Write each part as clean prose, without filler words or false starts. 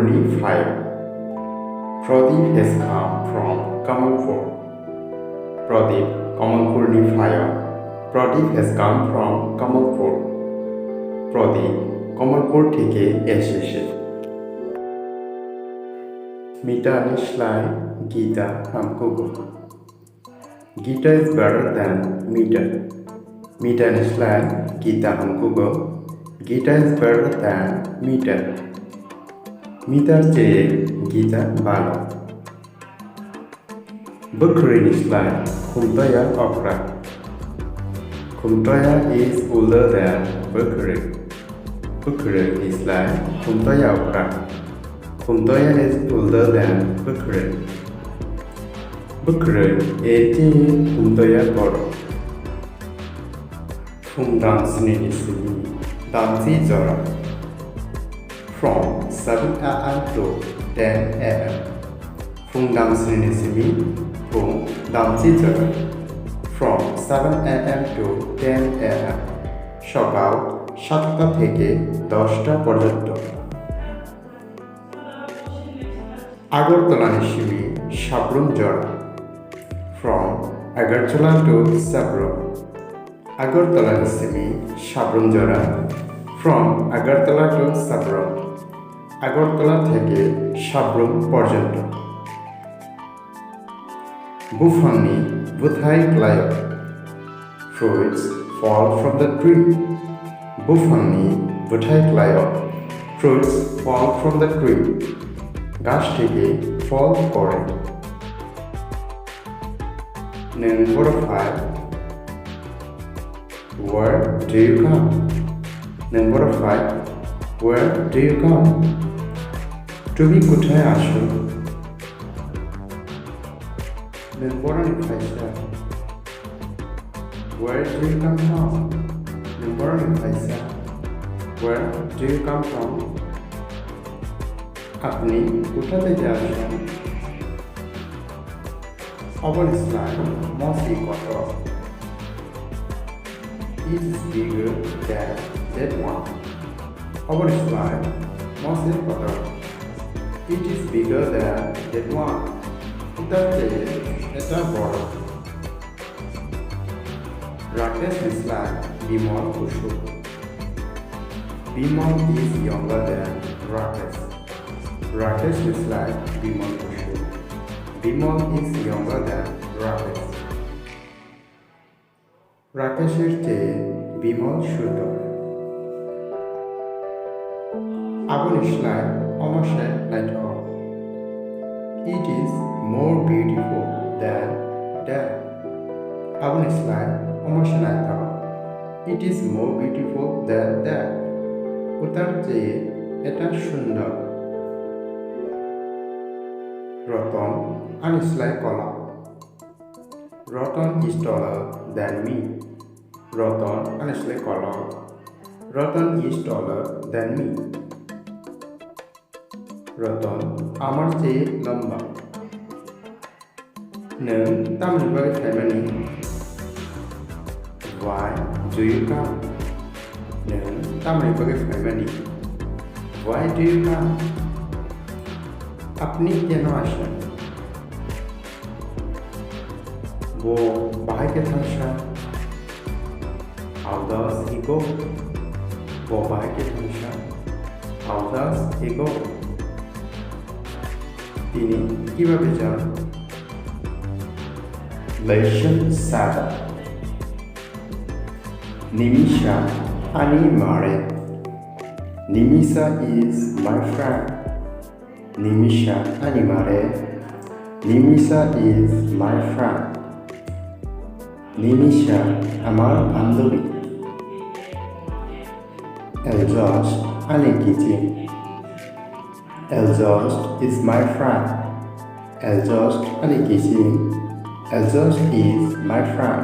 Kamalpurni fire. Pradeep has come from Kamalpur. Pradeep, Kamalpurni fire. Pradeep has come from Kamalpur. Pradeep, Kamalpur থেকে এসেছে। मीठा निश्लाय गीता हमको गो। Gita is better than meter. मीठा निश्लाय गीता हमको गो। Gita is better than meter. Meter চেয়ে গীতা ভালো। বকরি নিশ্লায় খুমতয়া অকরা। খুমতয়া is older than Bakri. Bakri নিশ্লায় খুমতয়া অকরা। খুমতয়া is older than বকরি। বকরি এর চেয়ে খুমতয়া বড়। ফুমদামসনি নিশ্লি দামসি জরা। From 7 a.m. to 10 a.m. Fungdamsini Fungdamsijara. From 7 a.m. to 10 a.m. সকাল 7টা থেকে 10টা পর্যন্ত। আগরতলা নিশিমি সাবরুম জড়া। From Agartala to Sabrum. Agartala নিশিমি Sabroom জড়া। From Agartala to Sabrum. Agartala থেকে সাবরুম পর্যন্ত। বুফানি বুথাই ক্লায়ক। Fruits fall from the tree. বুফানি বুথাই ক্লায়ক। Fruits fall from the tree. গাছ থেকে ফল পড়ে। Number 5. Where do you come? Number 5. Where do you come? তুমি কোথায় আসো? Number 5. Where do you come from? Number 5. Where do you come from? আপনি কোথা থেকে আসেন? অবলিসলাম মসি কত? It is bigger than that one. অবলিসলাম মসি কত? It is bigger than that one. এটার চেয়ে এটা বড়। রাকেশ ইসলাম বিমল কুসুম। Bimal is younger than Rakesh. Rakesh Islam Bimal Kusum. Bimal is younger than Rakesh. রাকেশের চেয়ে বিমল ছোট। আবুল ইসলাম অমশে light of. It is more beautiful than that. Abul Islam অমশে light of. It is more beautiful than that. ওটার চেয়ে এটা সুন্দর। রতন আনিসলাই কলা। Ratan is taller than me. Ratan আনিসলাই কলা। Ratan is taller than me. Ratan আমার চেয়ে লম্বা। নों তামিলবাগে family. Why do you come? নों তামিলবাগে family. Why do you come? আপনি কেন আসেন? वो बाहर के थांसा। How does he go? वो बाहर के थांसा। How does he go? তিনি কিভাবে যান? Lesson 7. Nimisha animare. Nimisa is my friend. Nimisha animare. Nimisa is my friend. Nimisha আমার বান্ধবী। Eljost আনিকিচি। Eljost is my friend. Eljost আনিকিচি। Eljost is my friend.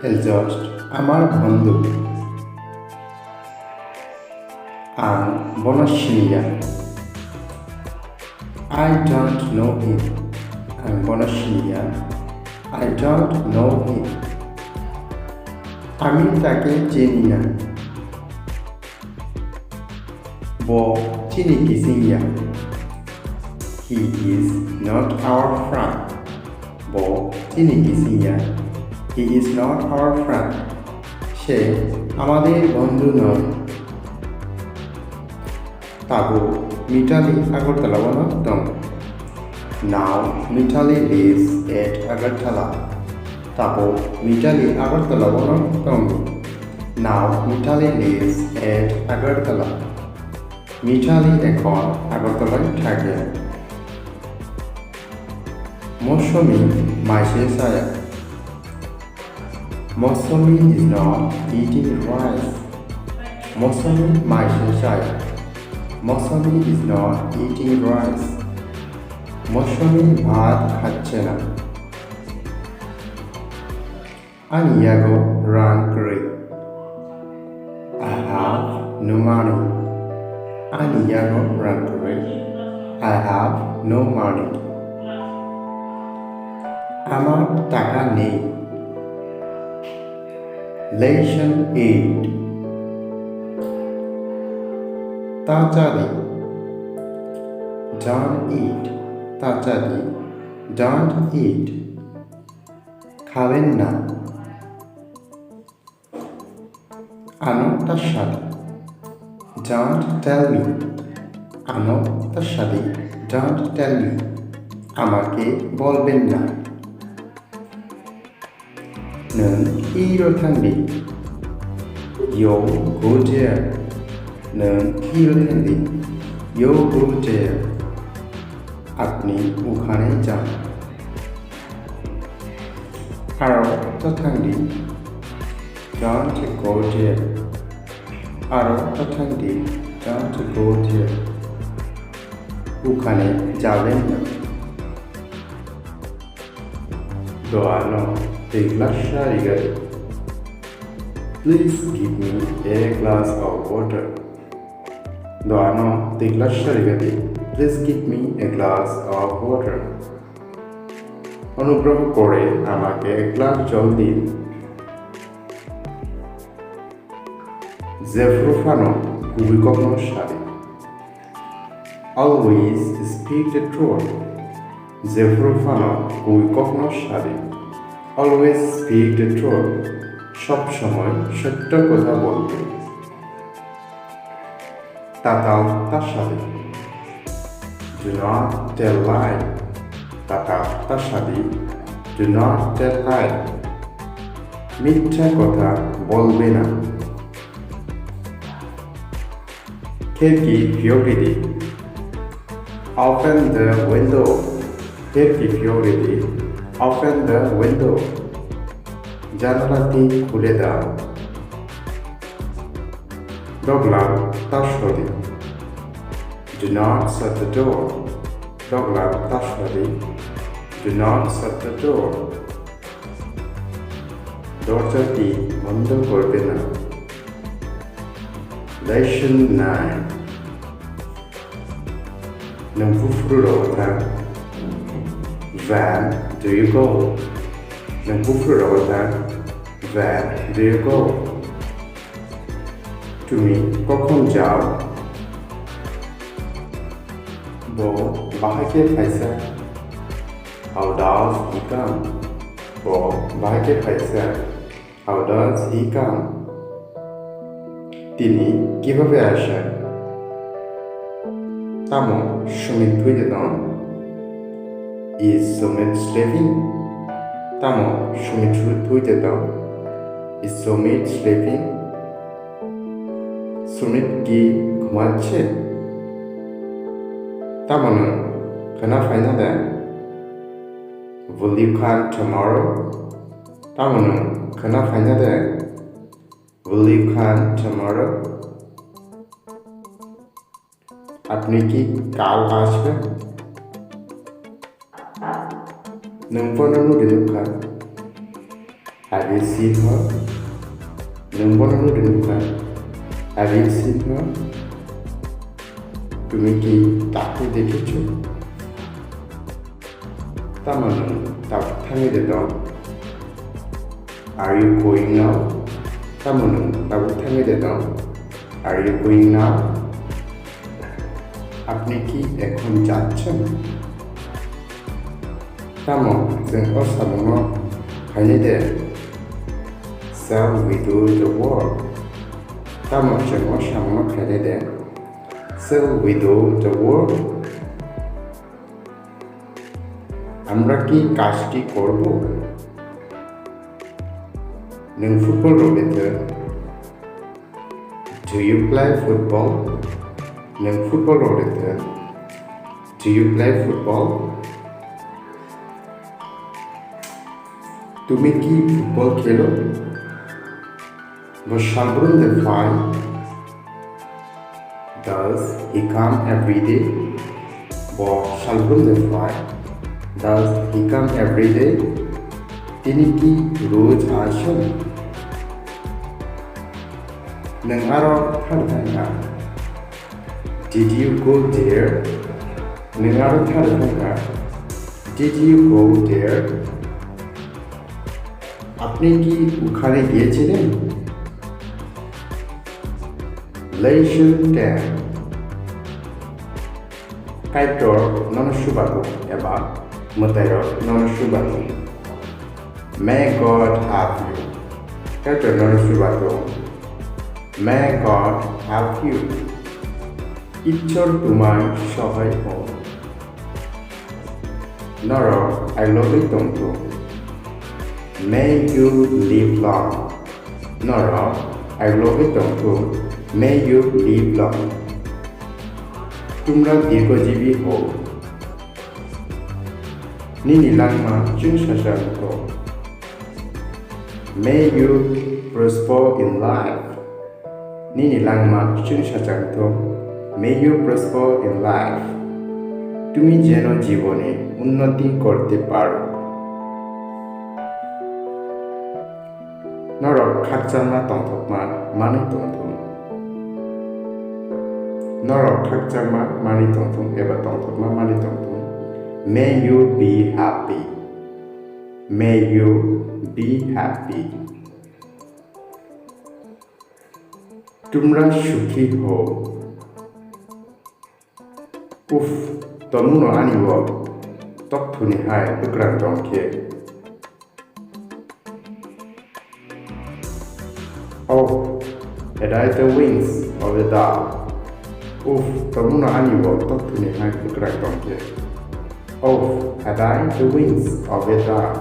Eljost আমার বন্ধু। Ang Bonashia. I don't know him. Ang Bonashia. I don't know him. আমি তাকে চিনি না। Bo chini kisinya. He is not our friend. Bo chini kisinya. He is not our friend. সে আমাদের বন্ধু নয়। তাবো Mitali Agartala বনতম। Now Mitali lives at Agartala. Tabo Mitali Agartala বনতম। Now Mitali lives at Agartala. Mitali এখন আগরতলায় থাকে। মৌসুমী মাইসে সায়া। Mosumi is not eating rice. Mosumi maishe saya. Mosumi is not eating rice. Mosumi bhat khache na. Ani yago run kore. I have no money. Ani yago run kore. I have no money. Amar taka nei. Lesson 8. Tachari. Don't eat. Tachari. Don't eat. খাবেন না। আনো তার সাথে। Don't tell me. আনো তার সাথে। Don't tell me. আমাকে বলবেন না। 는 이렇단디 요 고제 는 이렇단디 요 고제 আপনি ওখানে যান আরো তথাঙ্গি don't go there আরো তথাঙ্গি don't go there ওখানে যাবেন না দোয়ানো Teglasha rigari. Please give me a glass of water. Doano teglasha rigari. Please give me a glass of water. অনুগ্রহ করে আমাকে এক গ্লাস জল দিন। Zefrufano kubikogno shari. Always speak the truth. Zefrufano kubikogno shari. Always speak the truth. সব সময় সত্য কথা বলবে। তাতাল তার সাথে। Do not tell lie. তাতাল তার সাথে। Do not tell lie. মিথ্যা কথা বলবে না। খিড়কি fiori di. Open the window. খিড়কি fiori di. Open the window. জানালাটি খুলে দাও। ডগলাম তার সাথে। Do not shut the door. ডগলাম তার সাথে। Do not shut the door. দরজাটি বন্ধ করবে না। Lesson 9. Nangfufururota. Where do you go? Nangfufururota. Where do you go? তুমি কখন যাও? Bo bahake paisa. How does he come? Bo bahake paisa. How does he come? তিনি কিভাবে আসেন? তামো Sumit ধুইতেন। Is Sumit sleeping? তামো Sumit ধুইতেন। Is Sumit sleeping? Sumit কি ঘুমাচ্ছে? তামনো খানা ফাইনা দেন। Will you come tomorrow? তামনো খানা ফাইনা দেন। Will you come tomorrow? আপনি কি কাল আসবেন? Nung pononu dinukan. Have you seen her? Nung pononu dinukan. Have you seen her? তুমি কি তাকে দেখেছো? তামানো তাকে থামিয়ে দাও। Are you going now? তামানো তাকে থামিয়ে দাও। Are you going now? আপনি কি এখন যাচ্ছেন? তামো जों असामाव हायनाय दे shall we do the work? তামো जों असामाव हायनाय दे shall we do the work? আমরা কি কাজটি করব? नों फुटबल गेलेयो? Do you play football? नों फुटबल गेलेयो? Do you play football? তুমি কি ফুটবল খেলো? Vad Schalbrunde fai? Does he come every day? Vad Schalbrunde fai? Does he come every day? তিনি কি রোজ আসেন? नों आरो थांना? Did you go there? नों आरो थांना? Did you go there? আপনি কি ওখানে গিয়েছিলেন? Leisure time. কাইটর ননসুবাগো এবা মতাইর ননসুবাগো May God have you. কাইটর ননসুবাগো May God have you. ঈশ্বর তোমায় সহায় হোক। নর I love you তন্তু May you live long. নর I love you তন্তু May you live long. তোমরা দীর্ঘজীবী হও। নিনিলাংমা চুনসাসান্ত May you prosper in life. নিনিলাংমা চুনসাসান্ত May you prosper in life. তুমি যেন জীবনে উন্নতি করতে পারো। নরক খাকচামা তন্থকমা মানে তন্থম নরক খাকচামা মানে তন্থম এবার তন্থকমা মানে তন্থম May you be happy. May you be happy. তোমরা সুখী হও। উফ তমুনো আনিব তথ্যনি হায় উগ্রান্তংকে Oh, had I the wings of the dove? Oof, তমুনো আনিব তথ্যনি হায় উগ্রান্তংকে Oh, had I the wings of a dove?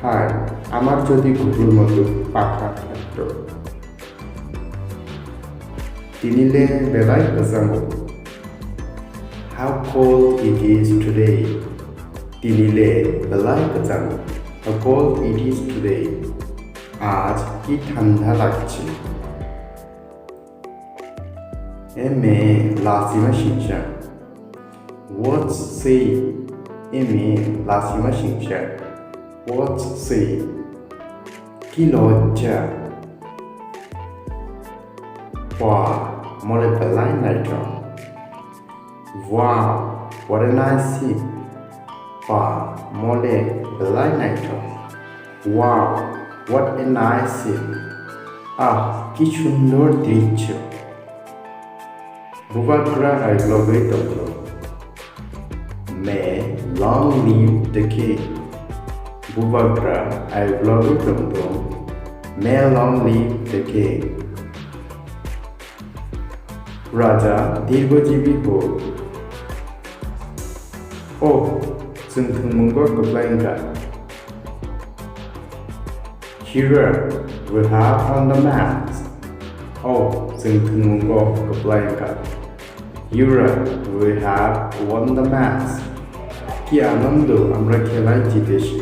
হায় আমার যদি ঘুঘুর মতো পাখা থাকত তিনিলে বেলায় বেজানো How cold it is today. তিনিলে বেলায় বেজানো How cold it is today. আজ কি ঠান্ডা লাগছে এমে লাসিমা শিংশা What's say এমে লাসিমা শিংশা What's say কি লজ্জা Wow, মলে বেলায় নাইটো Wow, what a nice ship. Wow, mole belai naito. Wow, what a nice ship. কি সুন্দর দৃশ্য। বুবাগ্রা I love it তন্ত্র May long live the king. বুবাগ্রা I love it তন্ত্র May long live the king. রাজা দীর্ঘজীবী হোক। Oh, जों थोंमोंगो गोग्लैंगा. Here we have on the maps. Oh, जों थोंमोंगो गोग्लैंगा. Here we have won the maps. কি আনন্দ আমরা খেলায় জিতেছি।